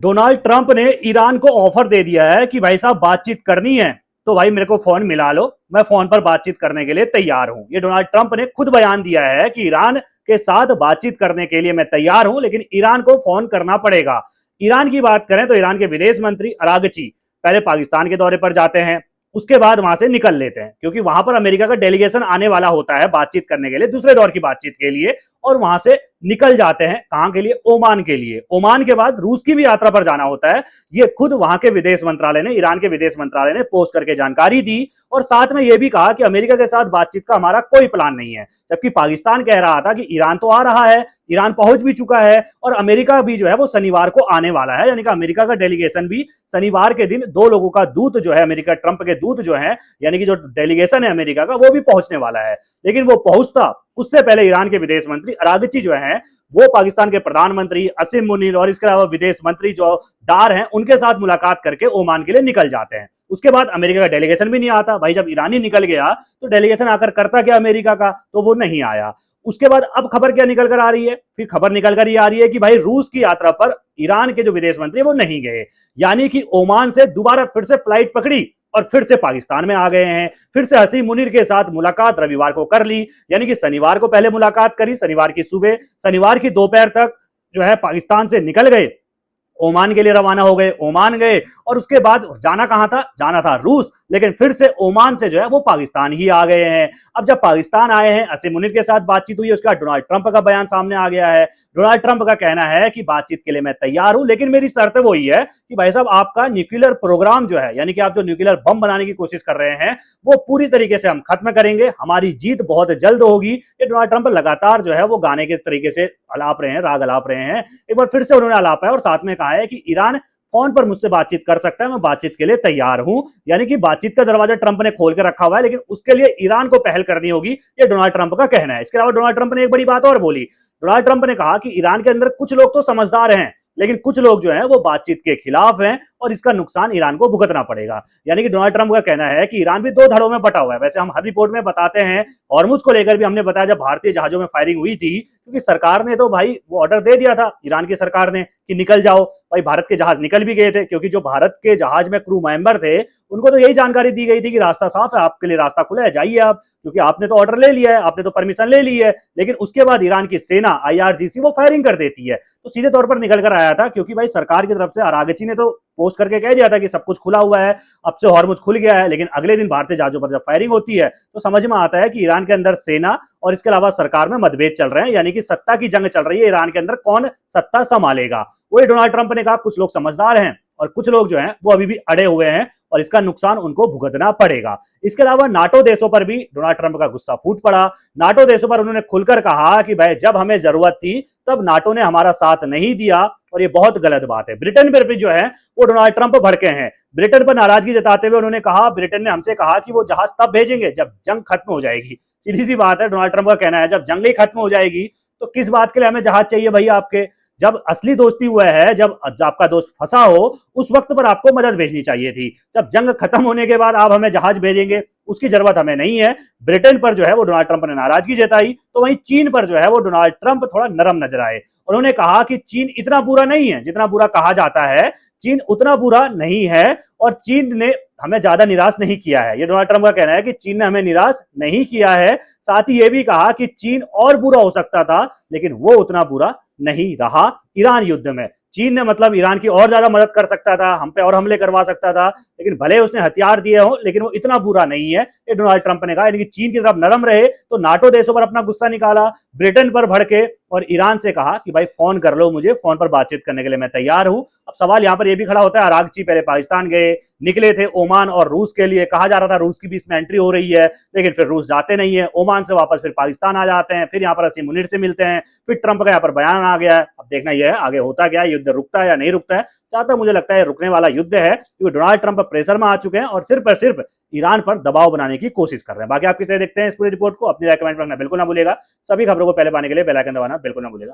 Donald Trump ने Iran को offer दे दिया है कि भाई साहब बातचीत करनी है तो भाई मेरे को फोन मिला लो, मैं फोन पर बातचीत करने के लिए तैयार हूं। ये डोनाल्ड ट्रंप ने खुद बयान दिया है कि ईरान के साथ बातचीत करने के लिए मैं तैयार हूं, लेकिन ईरान को फोन करना पड़ेगा। ईरान की बात करें तो ईरान के विदेश मंत्री अरागची पहले पाकिस्तान के दौरे पर जाते हैं, उसके बाद वहां से निकल लेते हैं क्योंकि वहां पर अमेरिका का डेलीगेशन आने वाला होता है बातचीत करने के लिए, दूसरे दौर की बातचीत के लिए। और वहां से निकल जाते हैं कहां के लिए? ओमान के लिए। ओमान के बाद रूस की भी यात्रा पर जाना होता है। ये खुद वहां के विदेश मंत्रालय ने, ईरान के विदेश मंत्रालय ने पोस्ट करके जानकारी दी और साथ में यह भी कहा कि अमेरिका के साथ बातचीत का हमारा कोई प्लान नहीं है। जबकि पाकिस्तान कह रहा था कि ईरान तो आ रहा है, ईरान पहुंच भी चुका है और अमेरिका भी जो है वो शनिवार को आने वाला है, यानी कि अमेरिका का डेलीगेशन भी शनिवार के दिन दो लोगों का दूत जो है, अमेरिका ट्रंप के दूत जो है, यानी कि जो डेलीगेशन है अमेरिका का, वो भी पहुंचने वाला है। लेकिन वो पहुंचता उससे पहले ईरान के विदेश मंत्री अरागची जो है वो पाकिस्तान के प्रधानमंत्री असीम मुनीर और इसके अलावा विदेश मंत्री जो डार हैं उनके साथ मुलाकात करके ओमान के लिए निकल जाते हैं। उसके बाद अमेरिका का डेलीगेशन भी नहीं आता। भाई जब ईरानी निकल गया तो डेलीगेशन आकर करता क्या अमेरिका का? तो वो नहीं आया। उसके बाद अब खबर क्या निकल कर आ रही है? फिर खबर निकल कर ये आ रही है कि भाई रूस की यात्रा पर ईरान के जो विदेश मंत्री वो नहीं गए, यानी कि ओमान से दोबारा फिर से फ्लाइट पकड़ी और फिर से पाकिस्तान में आ गए हैं। फिर से हसीम मुनीर के साथ मुलाकात रविवार को कर ली, यानी कि शनिवार को पहले मुलाकात करी, शनिवार की सुबह, शनिवार की दोपहर तक जो है पाकिस्तान से निकल गए, ओमान के लिए रवाना हो गए, ओमान गए और उसके बाद जाना कहां था? जाना था रूस, लेकिन फिर से ओमान से जो है वो पाकिस्तान ही आ गए हैं। अब जब पाकिस्तान आए हैं, असीम मुनीर के साथ बातचीत हुई, उसके बाद डोनाल्ड ट्रंप का बयान सामने आ गया है। डोनाल्ड ट्रंप का कहना है कि बातचीत के लिए मैं तैयार हूं, लेकिन मेरी शर्त वही है कि भाई साहब आपका न्यूक्लियर प्रोग्राम जो है, यानी कि आप जो न्यूक्लियर बम बनाने की कोशिश कर रहे हैं वो पूरी तरीके से हम खत्म करेंगे, हमारी जीत बहुत जल्द होगी। ये डोनाल्ड ट्रंप लगातार जो है वो गाने के तरीके से अलाप रहे हैं, राग अलाप रहे हैं। एक बार फिर से उन्होंने अलापा है और साथ में कहा है कि ईरान फोन पर मुझसे बातचीत कर सकता है, मैं बातचीत के लिए तैयार हूं। यानी कि बातचीत का दरवाजा ट्रंप ने खोल के रखा हुआ है, लेकिन उसके लिए ईरान को पहल करनी होगी, ये डोनाल्ड ट्रंप का कहना है। इसके अलावा डोनाल्ड ट्रंप ने एक बड़ी बात और बोली। डोनाल्ड ट्रंप ने कहा कि ईरान के अंदर कुछ लोग तो समझदार हैं, लेकिन कुछ लोग जो है वो बातचीत के खिलाफ हैं और इसका नुकसान ईरान को भुगतना पड़ेगा। यानी कि डोनाल्ड ट्रंप का कहना है कि ईरान भी दो धड़ों में बटा हुआ है। वैसे हम हर रिपोर्ट में बताते हैं, हॉर्मुज को लेकर भी हमने बताया जब भारतीय जहाजों में फायरिंग हुई थी, क्योंकि सरकार ने तो भाई वो ऑर्डर दे दिया था, ईरान की सरकार ने, कि निकल जाओ। भाई भारत के जहाज निकल भी गए थे, क्योंकि जो भारत के जहाज में क्रू मेंबर थे उनको तो यही जानकारी दी गई थी कि रास्ता साफ है, आपके लिए रास्ता खुला है, जाइए आप, क्योंकि आपने तो ऑर्डर ले लिया है, आपने तो परमिशन ले ली है। लेकिन उसके बाद ईरान की सेना आईआरजीसी वो फायरिंग कर देती है, तो सीधे तौर पर निकल कर आया था, क्योंकि भाई सरकार की तरफ से अरागची ने तो पोस्ट करके कह दिया था कि सब कुछ खुला हुआ है, अब से हॉर्मुज खुल गया है। लेकिन अगले दिन भारतीय जहाजों पर जब फायरिंग होती है तो समझ में आता है कि ईरान के अंदर सेना और इसके अलावा सरकार में मतभेद चल रहे हैं, यानी कि सत्ता की जंग चल रही है ईरान के अंदर, कौन सत्ता संभालेगा। वही डोनाल्ड ट्रंप ने कहा कुछ लोग समझदार हैं और कुछ लोग जो हैं वो अभी भी अड़े हुए हैं और इसका नुकसान उनको भुगतना पड़ेगा। इसके अलावा नाटो देशों पर भी डोनाल्ड ट्रंप का गुस्सा फूट पड़ा। नाटो देशों पर उन्होंने खुलकर कहा कि भाई जब हमें जरूरत थी तब नाटो ने हमारा साथ नहीं दिया और ये बहुत गलत बात है। ब्रिटेन पर भी जो है वो डोनाल्ड ट्रंप भड़के हैं। ब्रिटेन पर नाराजगी जताते हुए उन्होंने कहा, ब्रिटेन ने हमसे कहा कि वो जहाज तब भेजेंगे जब जंग खत्म हो जाएगी। सीधी सी बात है, डोनाल्ड ट्रंप का कहना है जब जंग ही खत्म हो जाएगी तो किस बात के लिए हमें जहाज चाहिए भैया आपके? जब असली दोस्ती हुआ है, जब आपका दोस्त फंसा हो, उस वक्त पर आपको मदद भेजनी चाहिए थी। जब जंग खत्म होने के बाद आप हमें जहाज भेजेंगे, उसकी जरूरत हमें नहीं है। ब्रिटेन पर जो है वो डोनाल्ड ट्रंप ने नाराजगी जताई। तो वहीं चीन पर जो है वो डोनाल्ड ट्रंप थोड़ा नरम नजर आए। उन्होंने कहा कि चीन इतना बुरा नहीं है जितना बुरा कहा जाता है, चीन उतना बुरा नहीं है और चीन ने हमें ज्यादा निराश नहीं किया है। ये डोनाल्ड ट्रंप का कहना है कि चीन ने हमें निराश नहीं किया है। साथ ही यह भी कहा कि चीन और बुरा हो सकता था, लेकिन वो उतना बुरा नहीं रहा ईरान युद्ध में। चीन ने मतलब ईरान की और ज्यादा मदद कर सकता था, हम पे और हमले करवा सकता था, लेकिन भले उसने हथियार दिए हो लेकिन वो इतना बुरा नहीं है, ये डोनाल्ड ट्रंप ने कहा। यानी कि चीन की तरफ नरम रहे तो नाटो देशों पर अपना गुस्सा निकाला, ब्रिटेन पर भड़के और ईरान से कहा कि भाई फोन कर लो मुझे, फोन पर बातचीत करने के लिए मैं तैयार हूं। अब सवाल यहां पर यह भी खड़ा होता है, अरागची पहले पाकिस्तान गए, निकले थे ओमान और रूस के लिए, कहा जा रहा था रूस की भी इसमें एंट्री हो रही है, लेकिन फिर रूस जाते नहीं है, ओमान से वापस फिर पाकिस्तान आ जाते हैं, फिर यहाँ पर असीम मुनीर से मिलते हैं, फिर ट्रंप का यहाँ पर बयान आ गया है। अब देखना यह है आगे होता क्या है, युद्ध रुकता है या नहीं रुकता है। जहां तक मुझे लगता है रुकने वाला युद्ध है, क्योंकि डोनाल्ड ट्रंप प्रेशर में आ चुके हैं और सिर्फ ईरान पर दबाव बनाने की कोशिश कर रहे हैं। बाकी आप किस तरह देखते हैं इस पूरी रिपोर्ट को, अपनी राय कमेंट में रखना बिल्कुल ना भूलिएगा। सभी खबरों को पहले पाने के लिए बेल आइकन दबाना बिल्कुल ना भूलिएगा।